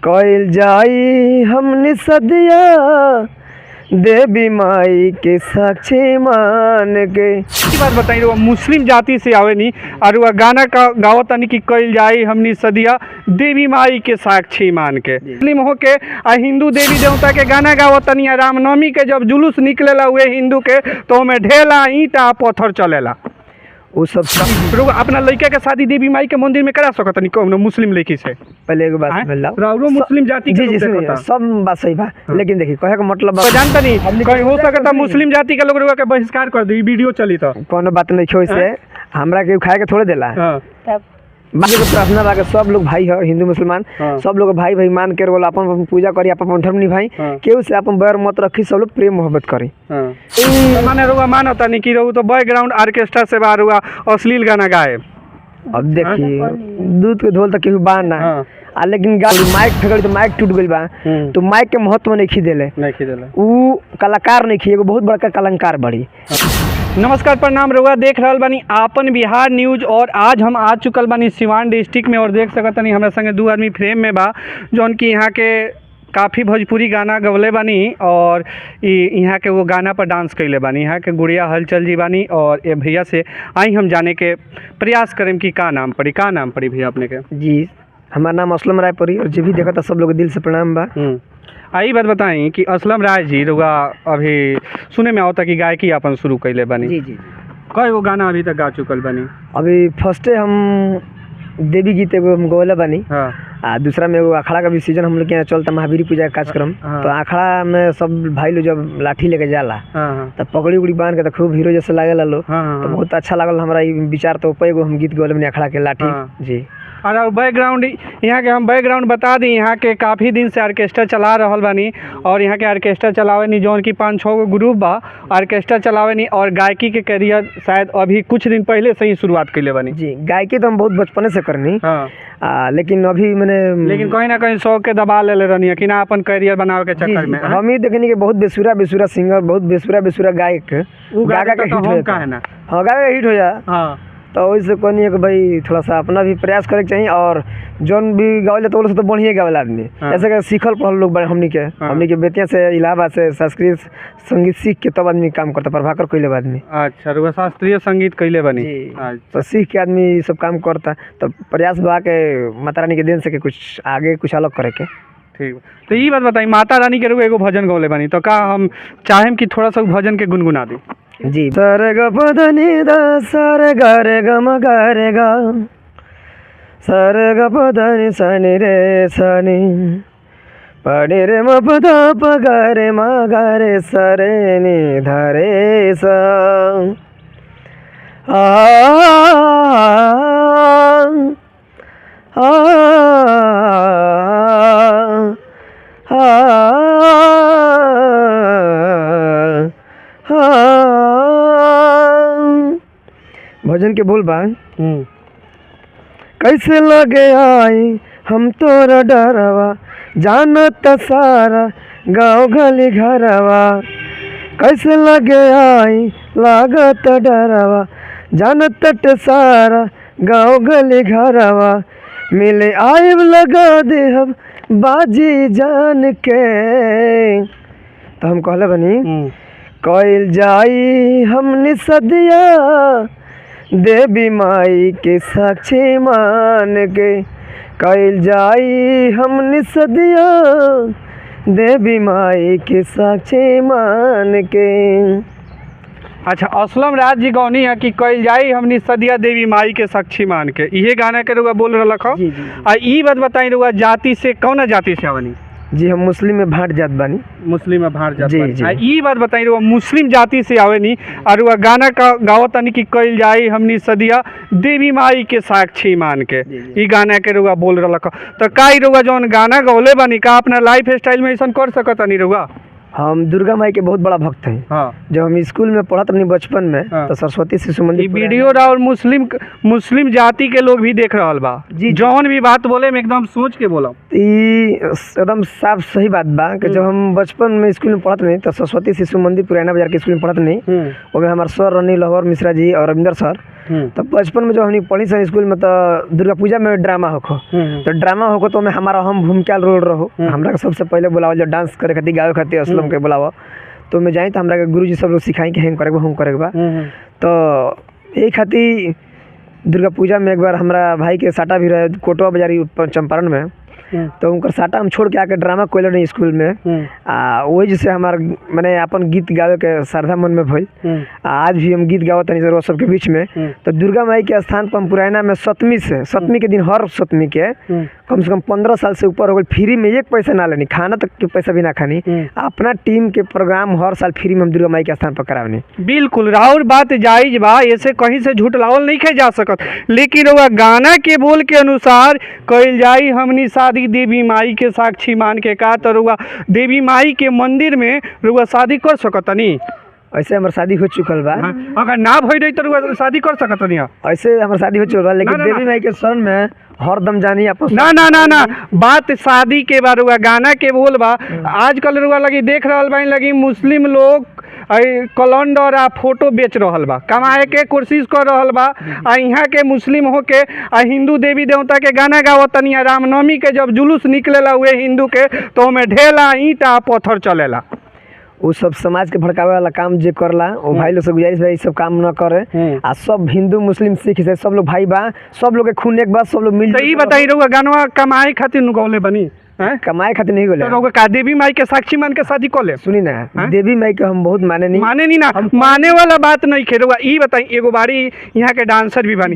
कइल जाई हमनी सदिया देवी माई के साक्षी मान के। बात बताई रहुआ मुस्लिम जाति से आवे नी और वह गाना का गावत तनी कि कइल जाई हमनी सदिया देवी माई के साक्षी मान के। मुस्लिम हो के आ हिंदू देवी देवता के गाना गावत तनी। रामनवमी के जब जुलूस निकलेला हुए हिंदू के तो में ढेला ईंटा पत्थर चलेला। वो सब लोग अपना लड़का के शादी देवी माई के मंदिर में करा सकत नहीं कौन मुस्लिम लड़की से। पहले एक बात राउरो मुस्लिम जाति के जी सुनिए सब बात सही बा लेकिन देखिए कहे का मतलब जानता नहीं कहीं हो सकता मुस्लिम जाति के लोग रुआ के बहिष्कार कर दी वीडियो चली तो कोनो बात नहीं हो से हमरा के खाए के थोड़े देला। तब बाकी के प्रार्थना बा के सब लोग भाई है हिंदू मुसलमान सब लोग भाई भाई मान के रोल अपन पूजा करी अपन धर्म निभाई केहू से अपन बैर मत रखी सब लोग प्रेम मोहब्बत करी। माने रुआ मानता नहीं कि रहू तो बैकग्राउंड ऑर्केस्ट्रा से बा रुआ अश्लील गाना गाए। अब देखिए दूध के धोल तो केहू बा ना लेकिन माइक फेंकली तो माइक टूट गई बा तो माइक के महत्व नहीं खीदेले उ कलाकार नहीं खी एगो बहुत बड़का कलाकार बड़ी। नमस्कार प्रणाम रहुआ देख रहल बानी आपन बिहार न्यूज और आज हम आ चुकल बानी सिवान डिस्ट्रिक्ट में और देख सकतनी हमरा संगे दो आदमी फ्रेम में बा जौन कि यहाँ के काफ़ी भोजपुरी गाना गवले बानी और यहाँ के वो गाना पर डांस कैले बानी। यहाँ के गुड़िया हलचल जी बानी और ये भैया से आई हम जाने के प्रयास करें कि का नाम पड़ी भैया अपने के। जी हमारा नाम असलम राय पड़ी और जो भी देखा था सब लोग दिल से प्रणाम बा। आई बात बताई कि असलम राय जी रुआ अभी सुने में आवता कि गायकी अपन शुरू कैले बानी। जी जी कई वो गाना अभी तक गा चुकल बानी? अभी फर्स्टे हम देवी गीत एगो हम गौले बानी दूसरा में एगो अखाड़ा का भी सीजन हम लोग के यहाँ चलता महावीर पूजा का कार्यक्रम तो अखाड़ा में सब भाई लोग जब लाठी लेके जाला तब पगड़ी उगड़ी बांध के तो खूब हीरो जैसे लागेला लोग तो बहुत अच्छा लागल हमारा विचार तो एगो हम गीत गौले बानी अखाड़ा के लाठी। जी और बैकग्राउंड यहाँ के हम बैकग्राउंड बता दी यहाँ के काफ़ी दिन से ऑर्केस्ट्रा चला रहल बानी और यहाँ के ऑर्केस्ट्रा चलावे नी जौन की 5-6 गो ग्रुप बा ऑर्केस्ट्रा चलावे नी और गायकी के करियर शायद अभी कुछ दिन पहले से ही शुरुआत कैले बानी। जी गायकी तो हम बहुत बचपने से करनी लेकिन अभी मैंने कहीं ना कहीं शौक के दबा ले रहनी कि ना अपन करियर बनावे के चक्कर में हम ही देखनी कि बहुत बेसुरा सिंगर बहुत बेसुरा गायक हिट हो जा तो वैसे कहनी है कि भाई थोड़ा सा अपना भी प्रयास करे के चाहिए और जौन भी गावले तो तो बढ़िया गावला आदमी ऐसे कि सीखल पढ़ल लोग हमनी के बेतिया से इलाहाबाद से संस्कृत संगीत सीख के तब आदमी काम करता प्रभाकर कैले आदमी। अच्छा रुआ शास्त्रीय संगीत कैले बनी तो सीख के आदमी सब काम करता तो प्रयास बा के माता रानी के देन से कुछ आगे कुछ अलग करे के। ठीक तो ये बात बताई माता रानी के रुआ एगो भजन गौले बनी तो का हम चाहेम कि थोड़ा सा भजन के गुनगुना दी। जी सर ग प ध नि द सर ग रे ग म ग रे ग सर ग प ध नि स नि रे स नि प नि रे म प ध प ग रे म ग रे स रे नि ध रे स आ भजन के बोल बा कैसे लगे आई हम तोरा डरवा जानत सारा गाँव गली घरवा कैसे लगे आई लागत डरवा जानत सारा गाँव गली घरवा मिले आइब लगा दे हम बाजी जान के। तो हम कहले बनी कइल जाई हमनी सदिया देवी माई के साक्षी मान के कइल जाई हमनी सदिया देवी माई के साक्षी मान के। अच्छा असलम राज जी गौनी है कि कइल जाई हमनी सदिया देवी माई के साक्षी मान के इहे गाना के रुआ बोल रहा खो। आ ई बात बताई रुआ जाति से कौन जाति से आवनी? जी हम मुस्लिम में भाट जात बानी। मुस्लिम में भाट जात बानी। ई बात बताई रुआ मुस्लिम जाति से आवे नी और रुआ गाना का गावत तनी कि कइल जाई हमनी सदिया देवी माई के साक्षी मान के ई गाना के रुआ बोल रहा खो। तो का ई रुआ जौन गाना गौले बानी का अपना लाइफ स्टाइल में ऐसा कर सकत नहीं रुआ? हम दुर्गा माई के बहुत बड़ा भक्त हैं। जब हम स्कूल में पढ़त रही बचपन में तो सरस्वती शिशु मंदिर वीडियो और मुस्लिम जाति के लोग भी देख रहा बा जी जौन भी बात बोले में एकदम सोच के बोला एकदम साफ सही बात बा कि जब हम बचपन में स्कूल में पढ़त नहीं तो सरस्वती शिशु मंदिर पुराना बाजार के स्कूल में पढ़त नहीं उसमें हमारे सर रनी लहर मिश्रा जी और रविंदर सर तो बचपन में जब हमने पढ़ी सन स्कूल में तो दुर्गा पूजा में ड्रामा होखो, तो ड्रामा होखो तो में हमारा हम भूमिका रोल रहो, हमरा के सबसे पहले बुलावल जो डांस करे खातिर गावे खातिर असलम के बुलावा, तो मैं जाई तो हमरा के गुरुजी सब लोग सिखाई कि हेंग करे हम करे बा। तो यही खातिर दुर्गा पूजा में एक बार हमारा भाई के साटा भी रहे कोटवा बाजारी चंपारण में, तो उनकर साटा हम छोड़ के आके ड्रामा कोइल नहीं स्कूल में, वही जैसे हमार मैंने अपन गीत गावे के श्रद्धा मन में भइल, आज भी हम गीत गावत नहीं जरूर सबके बीच में। तो दुर्गा माई के स्थान पर हम पुराना में सप्तमी के दिन हर सप्तमी के कम से कम 15 साल से ऊपर हो गए फ्री में, एक पैसा ना लेनी, खाना तक के पैसा भी ना खानी, अपना टीम के प्रोग्राम हर साल फ्री में हम दुर्गा माई के स्थान पर करावनी। बिल्कुल राउर बात जायज बा, ऐसे कहीं से झूठ लावल नहीं खे जा सकत, लेकिन रउआ गाना के बोल के अनुसार कइल जाई हमनी शादी देवी माई के साक्षी मान के का, तो रउआ देवी माई के मंदिर में रउआ शादी कर सकतनी? ऐसे हमार शादी हो चुकल बा। अगर ना भई रही तो रउआ शादी कर सकतनी? ऐसे हमार शादी हो चुकल बा, लेकिन देवी माई के शरण में हरदम जानी अपन। ना ना ना ना बात शादी के बा, रुआ गाना के बोल बा। आजकल रुआ लगी देख रहल बा लगी मुस्लिम लोग कैलेंडर आ फोटो बेच रहल बा, कमाए के कोशिश कर रहल बा, आ यहाँ के मुस्लिम होके आ हिंदू देवी देवता के गाना गावतनी, रामनवमी के जब जुलूस निकलेला हुए हिंदू के तो ओमे ढेला ईंटा पत्थर चलेला। वो सब समाज के भड़कावे वाला काम जे करला, वो भाई लोग से गुजारिश भाई सब काम न करे, आ सब हिंदू मुस्लिम सिख ईसाई सब लोग भाई बा, सब लोग के खून एक बा, सब लोग मिल। तो ई बताई रहुआ गानवा कमाए खातिर नु गौले बनी? कमाए खातिर नहीं गोले, तो का देवी माई के साक्षी मान के शादी कर ले? सुनी ना, देवी माई के हम बहुत माने नहीं ना, माने वाला बात नहीं खेरुआ। ई बताई एगो बारी यहाँ के डांसर भी बनी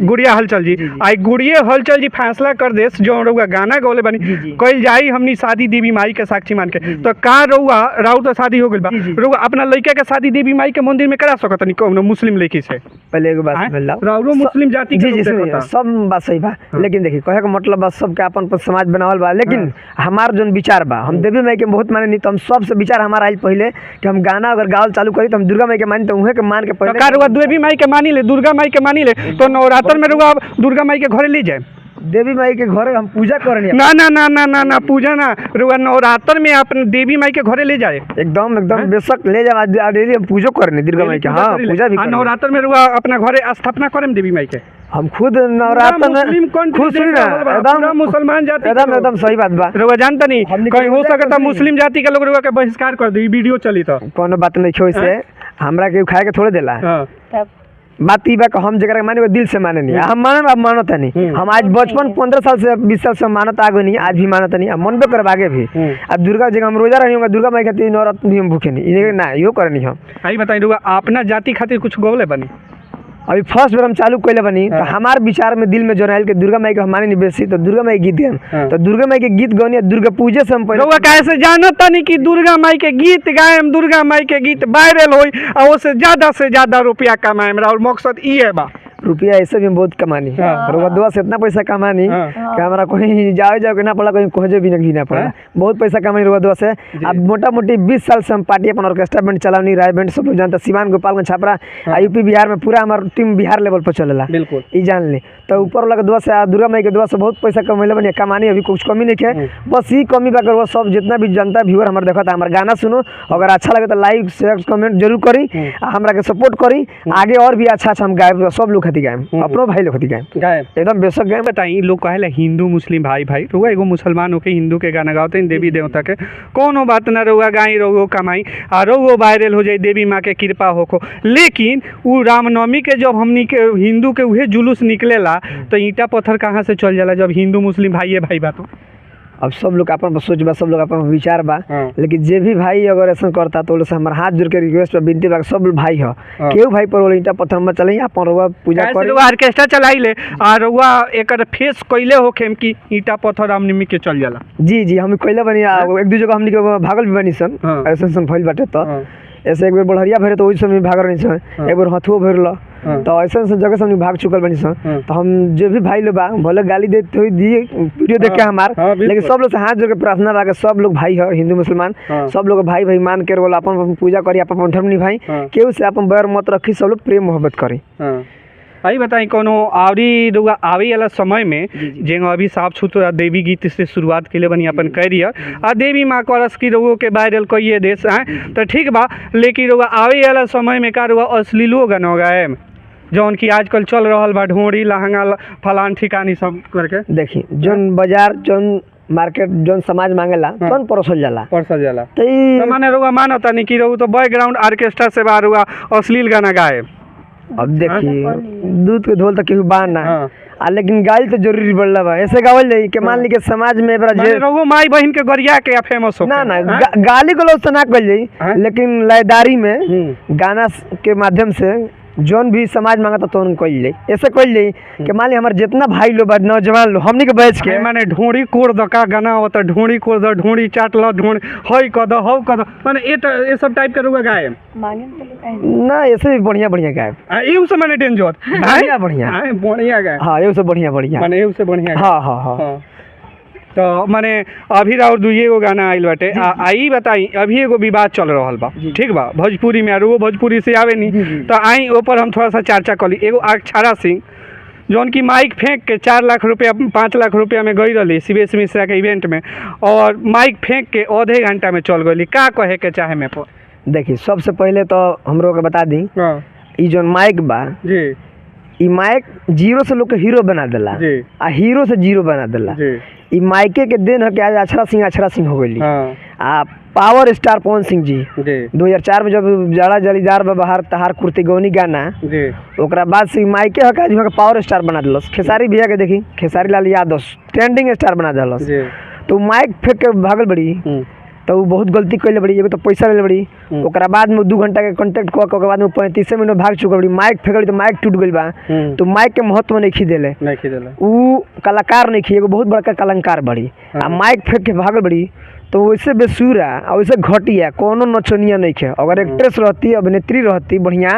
गुड़िया हलचल जी, आई गुड़िया हलचल जी फैसला कर देस जो रउआ गाना गौले बनी कइल जाई हमनी शादी देवी माई के साक्षी मान के, तो का रउआ राउर तो शादी हो गइल बा, रउआ अपना लड़का के शादी देवी माई के मंदिर में करा सकतनी कोनो मुस्लिम लड़की से? पहले एगो बात सुन लो, राउरो मुस्लिम जाति के लोग सब बात सही बा, लेकिन देखी कहे का मतलब बस सबके अपन समाज बनावल बा, लेकिन हमार जो विचार बा, हम देवी माई के बहुत माने नहीं, तो हम सबसे विचार हमारा आई पहले कि हम गाना अगर गावल चालू करी तो हम दुर्गा माई के मानी, तो उहे के मान के पहले तो देवी माई के मानी ले, दुर्गा माई के मानी ले, तो नवरात्र में रुआ दुर्गा माई के घरे ले जाए? देवी माई के घरे हम पूजा करनी? ना ना ना ना ना ना पूजा ना, रुआ नवरात्र में अपने देवी माई के घरे ले जाए? एकदम एकदम बेशक ले जाए, डेली हम पूजा करनी दुर्गा माई के। हाँ पूजा भी नवरात्र में रुआ अपना घरे स्थापना करें देवी माई के? हम खुद नवरात्र में खुद सुनी ना, एकदम मुसलमान जाति एकदम सही बात बा। रुआ जानता नहीं कहीं हो सकता मुस्लिम जाति के लोग रुआ के बहिष्कार कर दी, वीडियो चली तो कोनो बात नहीं क्यों से हमरा के खाए के थोड़े देला। बात ई बा कि हम जगह माने दिल से माने नहीं, हम माने अब मानता नहीं, हम आज बचपन 15 साल से 20 साल से मानता आगे नहीं, आज भी मानता नहीं, मन पे कर आगे भी। अब दुर्गा जगह हम रोजा रही होगा, दुर्गा माई खातिर नवरात्र भी हम भूखे नहीं, इन्हें ना यो करनी हम। आई बताई रुआ अपना जाति खातिर कुछ गौले बनी? अभी फर्स्ट बार हम चालू कैले बनी, तो हमार विचार में दिल में जो रहल के दुर्गा माई के हमारे नहीं बेसी, तो दुर्गा माई गीत गाएम, तो दुर्गा माई के गीत गौनी दुर्गा पूजे से हम पहले रउआ कैसे जानता नहीं कि दुर्गा माई के गीत गाएम, दुर्गा माई के गीत वायरल होई और उससे ज्यादा रुपया कमाएम, और मकसद ई है बा रुपया ऐसे भी बहुत कमानी, दुआ से इतना पैसा कमानी कि हमारा कहीं जाओ के ना पड़ा, कहीं खोजे भी नहीं ना पड़ा, बहुत पैसा कमानी दुआ से। अब मोटा मोटी 20 साल से हम पार्टी अपन ऑर्केस्ट्रा बैंड चलानी, राय बैंड सब लोग जानता, सिवान गोपालगंज छापरा यूपी बिहार में पूरा हमारा टीम बिहार लेवल पर चलेला, बिल्कुल ई जान ले। तो ऊपर वाला के दुआ से दुर्गा माई के दुआ से बहुत पैसा कमैले बनी, कमानी अभी कुछ कमी नहीं है, बस ई कमी बा वो सब जितना भी जनता व्यूअर हमारे देखता हमारा गाना सुनो, अगर अच्छा लगे तो लाइक शेयर कमेंट जरूर करी, हमरा के सपोर्ट करी, आगे और भी अच्छा हम गाए, सब लोग खातिर गाएम, अपनो भाई लोग खातिर गाएम, एकदम बेशक गाएम। बताई लोग कहेला हिंदू मुस्लिम भाई भाई, रुआ एगो मुसलमान होके हिंदू के गाना गाते हैं देवी देवता के, कोनो बात ना, रुआ गाई रहो कमाई आ रहो वायरल हो जाए, देवी माँ के कृपा होको, लेकिन वो रामनवमी के जब हमनी के हिंदू के उहे जुलूस निकलेला तो ईंटा पत्थर कहाँ से चल जाला जब हिंदू मुस्लिम भाई भाई बा? तो अब सब लोग अपन सोच बा, सब लोग अपन विचार बा, लेकिन जे भी भाई अगर ऐसा करता तो से हमारा हाथ जोड़ के रिक्वेस्ट बा, विनती बा, सब भाई हो केहू भाई पर ईंटा पत्थर मत चलाई, अपन रुआ पूजा करे, ऑर्केस्ट्रा चलाई ले आ रुआ एकर फेस कइले होखेम कि ईंटा पत्थर रामनवमी के चल जाला? जी जी हम कइले बनी, एक दू जगह हमनी के भागल भी बनी सन, ऐसा फैल बाटे, तो ऐसे एक बार बढ़िया भरे तो वही समय भाग रही सन, एक बार हथुओ भरल, तो ऐसा जगह से हम भाग चुकल बनी सन। तो हम जो भी भाई लोग बा भले गाली देते हुई दिए वीडियो देख के हमार, लेकिन सब लोग से हाथ जोड़ के प्रार्थना बा, सब लोग भाई है, हिंदू मुसलमान सब लोग भाई भाई मान के बोला अपन पूजा करी, अपन धर्म निभाई, केहू से अपन बैर मत रखी, सब लोग प्रेम मोहब्बत करी। आई बताई कोनो आवरी रुआ आवे वाला समय में जेंग अभी साफ सुथरा देवी गीत से शुरुआत के लिए बनी अपन करियर आ देवी माँ करस की रुआ के वायरल कइए देश है, तो ठीक बा, लेकिन रुआ आवे वाला समय में का रुआ अश्लीलो गाना गाए? जौन की आजकल चल रहल बा ढोरी लहंगा फलान ठिकानी सब करके? देखी जोन बाजार जोन मार्केट जोन समाज मांगेला तोन परसल जाला तो ई माने रउआ मानता नहीं कि रउ तो बैकग्राउंड ऑर्केस्ट्रा से बा रउआ अश्लील गाना गाए। अब देखिए दूध के धोल तो केहू बान ना लेकिन गाली तो जरूरी बढ़ला बा ऐसे गावल जाई के मान ली के समाज में बड़ा जे रउआ माई बहन के गरिया के फेमस हो ना गाली को लोग ना कल जाई लेकिन लयदारी में गाना के माध्यम से जोन भी समाज मांगता तो उनको कइल जाई ऐसे कइल जाई कि मान ली हमार जितना भाई लोग बा नौजवान लोग हमनी के बैच के माने ढोड़ी कोड़ द का गाना होता ढोड़ी कोड़ द ढोड़ी चाट ल ढोड़ी हई क द हौ क द माने ये सब टाइप के रुआ गाए ना ऐसे भी बढ़िया बढ़िया गाए एहू से माने डेंजर बढ़िया बढ़िया गाए हां एहू से बढ़िया माने एहू से बढ़िया हां तो माने अभी और दुइये गो गाना आइल बाटे आई बताई अभी एगो विवाद चल रहल बा ठीक बा भोजपुरी में और वो भोजपुरी से आवे नहीं तो आई ऊपर हम थोड़ा सा चर्चा कर ली। एगो अक्षरा सिंह जौन की माइक फेंक के 4 लाख रुपया 5 लाख रुपया में गई रही सीबीएस मिश्रा के इवेंट में और माइक फेंक के आधे घंटा में चल गई का कहे के चाहे में पर? देखिए सबसे पहले तो हमरो के बता दी ई जौन माइक बा जी ई माइक जीरो से लोग के हीरो बना देला आ हीरो से जीरो बना देला ई माइके के दिन है कि आज अक्षरा सिंह हो गई आ पावर स्टार पवन सिंह जी 2004 में जब जड़ा जलीदार बाहर तहार कुर्ती गौनी गाना ओकरा बाद से माइके है आज पावर स्टार बना दिलस। खेसारी भैया के देखी खेसारी लाल यादव ट्रेंडिंग स्टार बना दिलस तो माइक फेंक के भागल बड़ी तो वो बहुत गलती कैले बड़ी एगो तो पैसा ले बड़ी ओकरा बाद में 2 घंटा के कांटेक्ट क के बाद में 35 मिनट भाग चुकल बड़ी माइक फेंकल तो माइक टूट गइल बा तो माइक के महत्व नहीं खी देले उ कलाकार नहीं खी एगो बहुत बड़का कलाकार बड़ी आ माइक फेंक के भागल बड़ी तो वैसे बेसुरा और वैसे घटिया कोनो नचनिया नहीं खे। अगर एक्ट्रेस रहती अभिनेत्री रहती बढ़िया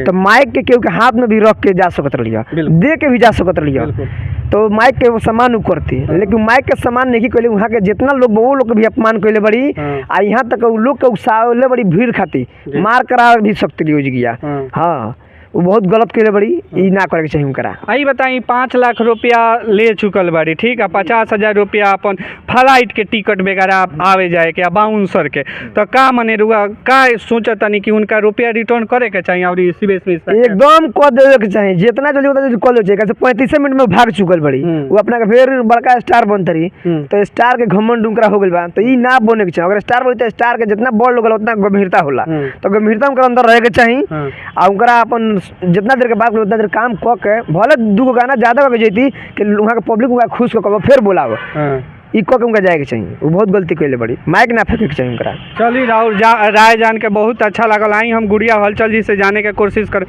तो माइक के केहू के हाथ में भी रख के जा सकत रहिया दे के भी जा सकत रहिया तो माइक के सम्मान करती लेकिन माइक के सम्मान नहीं कैले वहाँ के जितना लोग वो लोग के भी अपमान कैले बड़ी आ यहाँ तक लोग के उकसावले बड़ी भीड़ खाती मार करा भी सकती यूज किया। हाँ वो बहुत गलत कैले बड़ी ई ना करे के चाहिए उनकरा। आई बताई 5 लाख रुपया ले चुकल बड़ी ठीक है 50,000 रुपया अपन फ्लाइट के टिकट वगैरह आवे जाए के बाउंसर के तो का मने रुआ का सोचता नहीं कि उनका रुपया रिटर्न करे के चाहिए और सीबीएस में एकदम क देवे के चाहिए जितना जल्दी उतना जल्दी क ले चाहिए कैसे 35 मिनट में भाग चुकल बड़ी वो अपना के फिर बड़का स्टार बनतरी तो स्टार के घमंड उनकरा हो गइल बा तो ई ना बने के चाहिए। अगर स्टार बनी तो स्टार के जितना बड़ लोग उतना गंभीरता होला तो गंभीरता उनका अंदर रहे के चाहिए आ उनकरा अपन जितना देर के बाद उतना देर काम क के भले 2 गाना ज्यादा हो जैती कि वहाँ के पब्लिक उनका खुश कर फिर बोलाव ई क के उनका जाए के चाहिए। वो बहुत गलती कैले बड़ी माइक ना फेंके के चाहिए उनकरा। चलिए राहुल राय जान के बहुत अच्छा लगल। आई हम गुड़िया हलचल जी से जाने के कोशिश कर।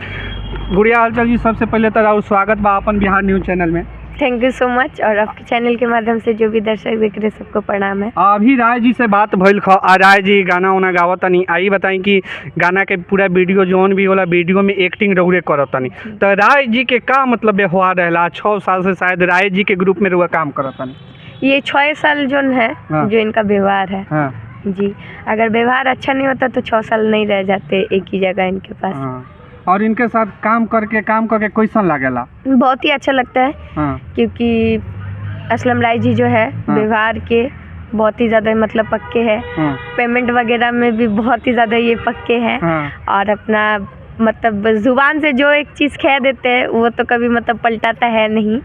गुड़िया हलचल जी सबसे पहले तो राहुल स्वागत बा अपन बिहार न्यूज चैनल में। थैंक यू सो मच और आपके चैनल के माध्यम से जो भी दर्शक देख रहे सबको प्रणाम है। अभी राय जी से बात भइल राय जी गाना उना गावतनी आई बताई कि गाना के पूरा वीडियो जोन भी होला वीडियो में एक्टिंग रहुए करतनी तो राय जी के का मतलब व्यवहार रहला 6 साल से शायद राय जी के ग्रुप में रुआ काम करतनी ये 6 साल जो है जो इनका व्यवहार है जी अगर व्यवहार अच्छा नहीं होता तो 6 साल नहीं रह जाते एक ही जगह इनके पास। और इनके साथ काम करके कैसन लागेला? बहुत ही अच्छा लगता है क्योंकि असलम राय जी जो है व्यवहार के बहुत ही ज़्यादा मतलब पक्के हैं पेमेंट वगैरह में भी बहुत ही ज़्यादा ये पक्के हैं और अपना मतलब जुबान से जो एक चीज़ कह देते हैं वो तो कभी मतलब पलटाता है नहीं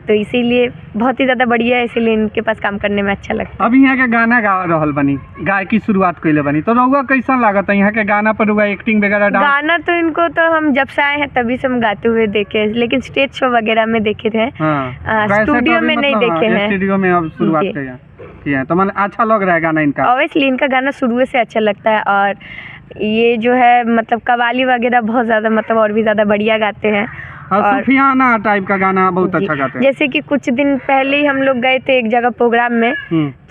तो इसीलिए बहुत ही ज़्यादा बढ़िया है इसीलिए इनके पास काम करने में अच्छा लगता है। अभी यहाँ के गाना गा रहल बनी गाय की शुरुआत कैले बनी तो रउआ कैसा लागत है यहाँ के गाना पर रउआ एक्टिंग वगैरह? गाना तो इनको तो हम जब से आए हैं तभी से हम गाते हुए देखे लेकिन स्टेज शो वगैरह में देखे थे स्टूडियो में नहीं देखे हैं। स्टूडियो में अब शुरुआत किया तो मतलब अच्छा लग रहा है गाना इनका? ऑब्वियसली इनका गाना शुरू से अच्छा लगता है और ये जो है मतलब कवाली वगैरह बहुत ज़्यादा मतलब और भी ज़्यादा बढ़िया गाते हैं और सूफियाना टाइप का गाना बहुत अच्छा गाते हैं। जैसे कि कुछ दिन पहले ही हम लोग गए थे एक जगह प्रोग्राम में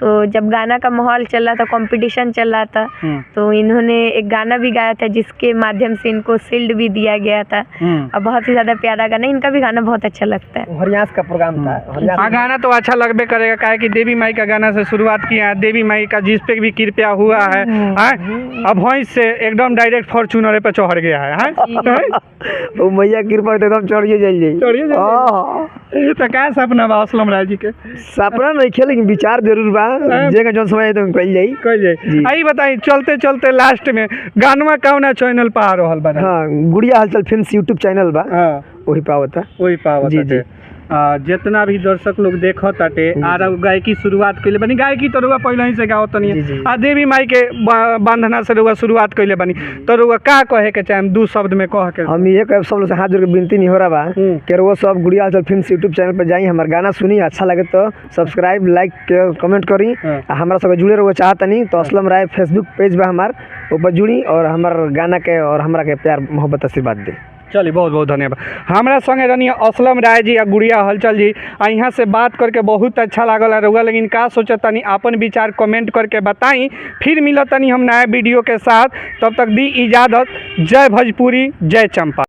तो जब गाना का माहौल चल रहा था कंपटीशन चल रहा था तो इन्होंने एक गाना भी गाया था जिसके माध्यम से इनको शील्ड भी दिया गया था और बहुत ही ज़्यादा प्यारा गाना इनका भी गाना बहुत अच्छा लगता है। हरियास का प्रोग्राम था गाना तो अच्छा लगबे करेगा काहे कि देवी माई का गाना से शुरुआत किया है देवी माई का जिस पे भी कृपया हुआ है अब वहीं से एकदम डायरेक्ट फॉर्च्यूनर पे चढ़ गया है हैं? वो मैया की कृपा से एकदम चढ़िए जाइल जाई। चढ़िए जाइल हाँ तो क्या सपना बा असलम राय जी के? सपना नहीं खेल लेकिन विचार जरूर बा, जेगा जौन समय तो कइल जाई। कह जाए आई बताई चलते चलते लास्ट में गानवा कौना चैनल पर आ रहल बा? हाँ गुड़िया हलचल फिल्म्स यूट्यूब चैनल बा, हाँ वही पावता। वही पावत जी, जी। जितना भी दर्शक लोग देखत ताटे आ गायकी शुरुआत कइले बनी, गायकी तो रुआ पहले ही से गावत जी, नहीं जी। आ देवी माई के बंधना से रुआ शुरुआत कइले बनी, तो रुआ का कहे के चाहे दू शब्द में कह के? हम ये कह सब लोग से हाथ जोड़ के विनती नहीं हो रहा बा कि वो सब गुड़िया हलचल फिल्म्स यूट्यूब चैनल पर जाई, हमार गाना सुनी, अच्छा लगे तो सब्सक्राइब लाइक कमेंट करी। हमारा सब जुड़े रहो चाहतनी तो असलम राय फेसबुक पेज बा हमार, ऊपर जुड़ी और हमार गाना के और हमरा के प्यार मोहब्बत आशीर्वाद दे। चलिए बहुत बहुत धन्यवाद। हमारा संगे रहनी असलम राय जी या गुड़िया हलचल जी, यहाँ से बात करके बहुत अच्छा लागल रहुआ, लेकिन का सोचत तनी अपन विचार कमेंट करके बताई। फिर मिलत तनी हम नया वीडियो के साथ, तब तक दी इजाज़त। जय भोजपुरी, जय चंपा।